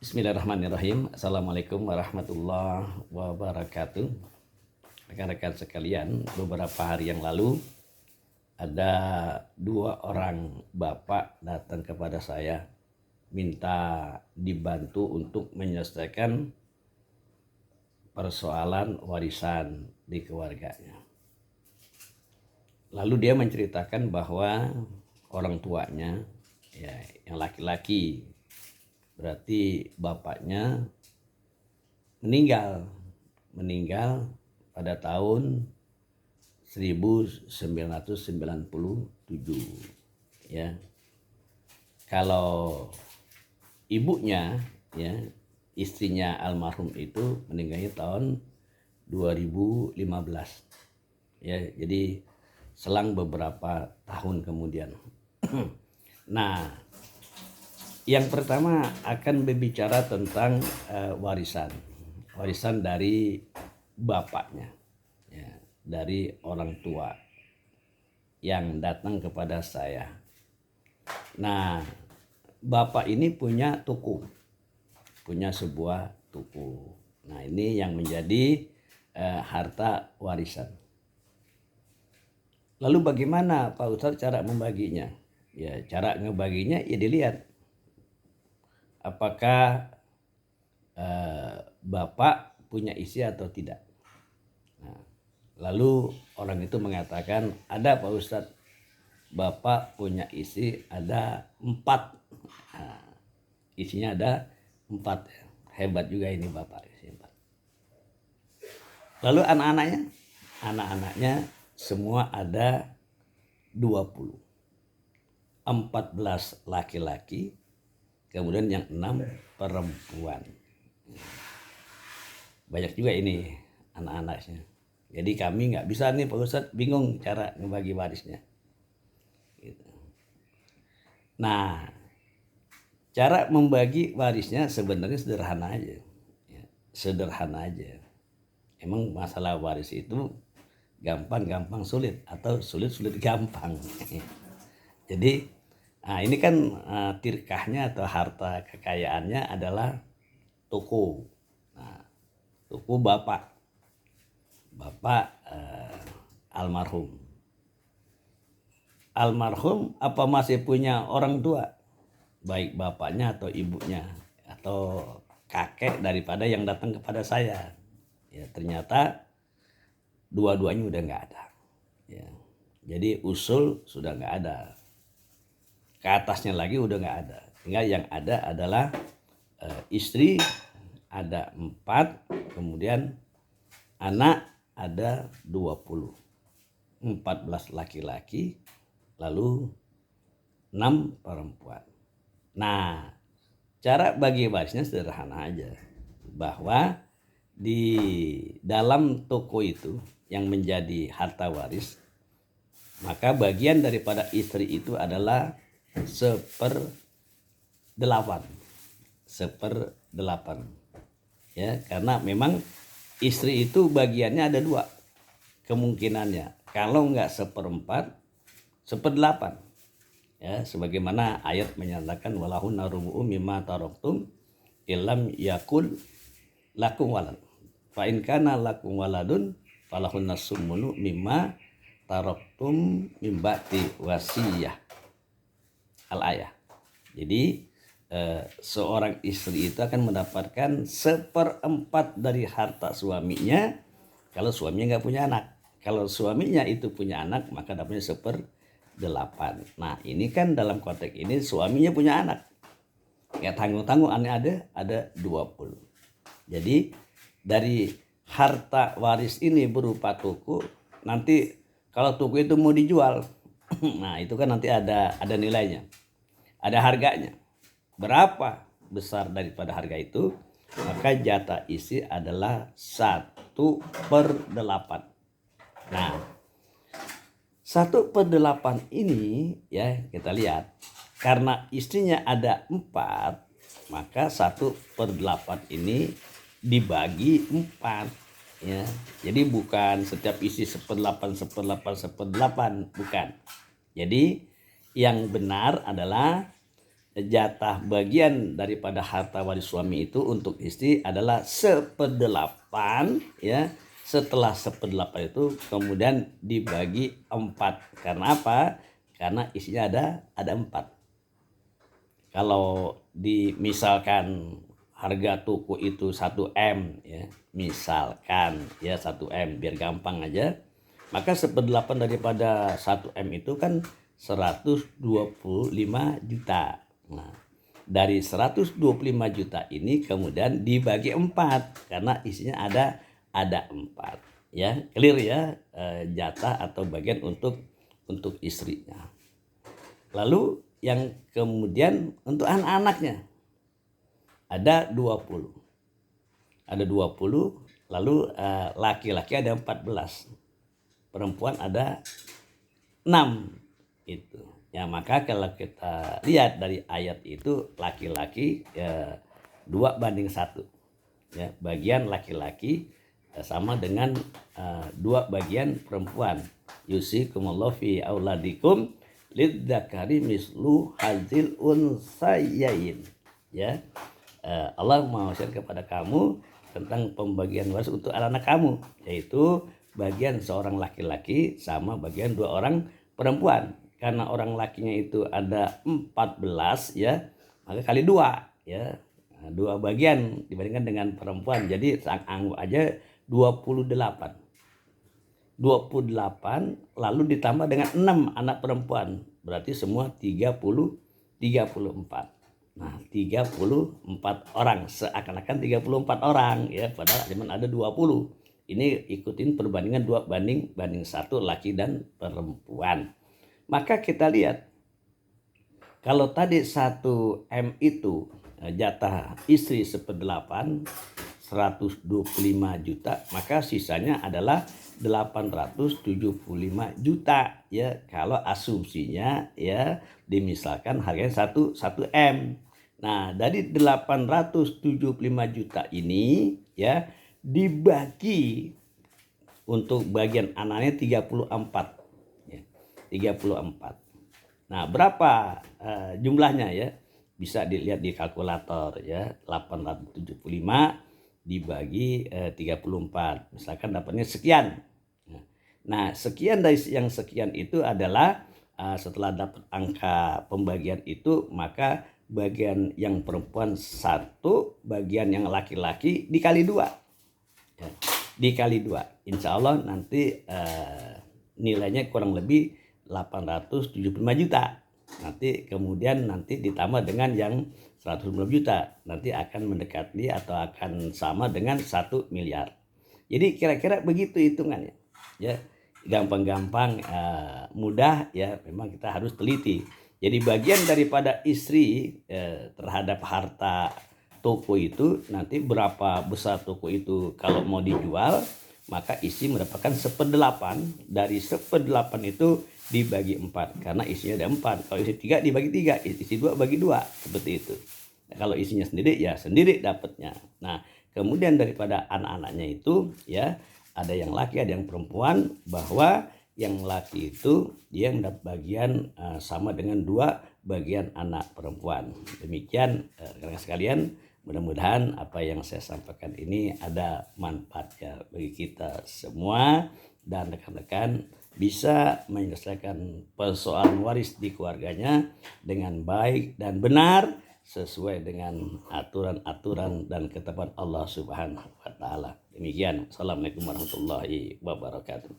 Bismillahirrahmanirrahim. Assalamualaikum warahmatullahi wabarakatuh. Rekan-rekan sekalian, beberapa hari yang lalu ada dua orang bapak datang kepada saya minta dibantu untuk menyelesaikan persoalan warisan di keluarganya. Lalu dia menceritakan bahwa orang tuanya, ya, yang laki-laki, berarti bapaknya meninggal pada tahun 1997, ya. Kalau ibunya, ya, istrinya almarhum itu meninggalnya tahun 2015, ya. Jadi selang beberapa tahun kemudian. Nah, yang pertama akan berbicara tentang warisan dari bapaknya, ya, dari orang tua yang datang kepada saya. Nah, bapak ini punya sebuah tuku. Nah, ini yang menjadi harta warisan. Lalu bagaimana Pak Ustadz cara membaginya? Ya, cara ngebaginya ya dilihat apakah bapak punya istri atau tidak. Nah, lalu orang itu mengatakan, ada Pak Ustadz, bapak punya istri ada 4. Nah, isinya ada 4. Hebat juga ini bapak, isi 4. Lalu anak-anaknya semua ada 20. 14 laki-laki, kemudian yang 6 perempuan. Banyak juga ini anak-anaknya. Jadi kami nggak bisa nih Pak Ustadz, bingung cara ngebagi warisnya. Gitu. Nah, cara membagi warisnya sebenarnya sederhana aja. Ya, sederhana aja. Emang masalah waris itu gampang-gampang sulit atau sulit-sulit gampang. Jadi ini kan tirkahnya atau harta kekayaannya adalah toko. Nah, toko bapak almarhum apa masih punya orang tua, baik bapaknya atau ibunya atau kakek daripada yang datang kepada saya. Ya, ternyata dua-duanya udah nggak ada, ya. Jadi usul sudah nggak ada, ke atasnya lagi udah nggak ada. Tinggal yang ada adalah istri ada 4, kemudian anak ada 20, 14 laki-laki, lalu 6 perempuan. Nah, cara bagi warisnya sederhana aja, bahwa di dalam toko itu yang menjadi harta waris, maka bagian daripada istri itu adalah 1/8, ya, karena memang istri itu bagiannya ada 2 kemungkinannya, kalau enggak 1/4, 1/8, ya, sebagaimana ayat menyatakan walahunna rubu'u mimma taraktum illam yakul lakum walad fa in kana lakum waladun falahunna sumunu mimma taraktum mim ba'di wasiyah al-ayah. Jadi seorang istri itu akan mendapatkan 1/4 dari harta suaminya kalau suaminya nggak punya anak. Kalau suaminya itu punya anak maka dapatnya 1/8. Nah, ini kan dalam konteks ini suaminya punya anak, nggak tanggung-tanggung, ada 20. Jadi dari harta waris ini berupa tuku, nanti kalau tuku itu mau dijual, nah itu kan nanti ada nilainya, ada harganya. Berapa besar daripada harga itu, maka jatah isi adalah 1/8. Nah, 1/8 ini, ya, kita lihat, karena istrinya ada 4, maka 1/8 ini dibagi 4, ya. Jadi bukan setiap isi 1/8, bukan. Jadi yang benar adalah jatah bagian daripada harta waris suami itu untuk istri adalah 1/8 ya. Setelah 1/8 itu kemudian dibagi 4. Karena apa? Karena isinya ada 4. Kalau misalkan harga toko itu 1 M ya, misalkan ya 1 M biar gampang aja, maka 1/8 daripada 1 M itu kan 125 juta. Nah, dari 125 juta ini kemudian dibagi 4 karena isinya ada 4 ya. Clear ya, jatah atau bagian untuk istrinya. Lalu yang kemudian untuk anak-anaknya ada 20. Ada 20, lalu laki-laki ada 14. Perempuan ada 6 itu. Ya, maka kalau kita lihat dari ayat itu laki-laki ya 2/1. Ya, bagian laki-laki sama dengan 2 bagian perempuan. Yusikumullahu fi auladikum lidzakari mislu hadzil unsayain. Ya. Allah mewasiatkan kepada kamu tentang pembagian waris untuk anak-anak kamu, yaitu bagian seorang laki-laki sama bagian 2 orang perempuan. Karena orang lakinya itu ada 14 ya, maka kali 2 ya. 2 bagian dibandingkan dengan perempuan. Jadi anggap aja 28. 28 lalu ditambah dengan 6 anak perempuan. Berarti semua 34. Nah, 34 orang. Seakan-akan 34 orang ya, padahal cuma ada 20. Ini ikutin perbandingan 2/1 laki dan perempuan. Maka kita lihat kalau tadi 1 M itu jatah istri 1/8 125 juta, maka sisanya adalah 875 juta ya, kalau asumsinya ya dimisalkan harganya 1 M. Nah, dari 875 juta ini ya dibagi untuk bagian anaknya 34 ya, 34. Nah, berapa jumlahnya ya? Bisa dilihat di kalkulator ya. 875 dibagi 34. Misalkan dapatnya sekian. Nah, sekian dari yang sekian itu adalah setelah dapat angka pembagian itu, maka bagian yang perempuan 1, bagian yang laki-laki dikali 2. Ya, dikali 2. Insya Allah nanti nilainya kurang lebih 875 juta. Nanti kemudian ditambah dengan yang 150 juta. Nanti akan mendekati atau akan sama dengan 1 miliar. Jadi kira-kira begitu hitungannya. Ya, gampang-gampang, mudah ya, memang kita harus teliti. Jadi bagian daripada istri terhadap harta toko itu, nanti berapa besar toko itu kalau mau dijual, maka istri mendapatkan 1/8. Dari 1/8 itu dibagi 4 karena isinya ada 4. Kalau isi 3 dibagi 3, isi 2 bagi 2, seperti itu. Nah, kalau isinya sendiri ya sendiri dapatnya. Nah, kemudian daripada anak-anaknya itu ya ada yang laki ada yang perempuan, bahwa yang laki itu dia mendapat bagian sama dengan 2 bagian anak perempuan. Demikian rekan-rekan sekalian, mudah-mudahan apa yang saya sampaikan ini ada manfaatnya bagi kita semua dan rekan-rekan bisa menyelesaikan persoalan waris di keluarganya dengan baik dan benar sesuai dengan aturan-aturan dan ketetapan Allah Subhanahu wa taala. Demikian. Assalamualaikum warahmatullahi wabarakatuh.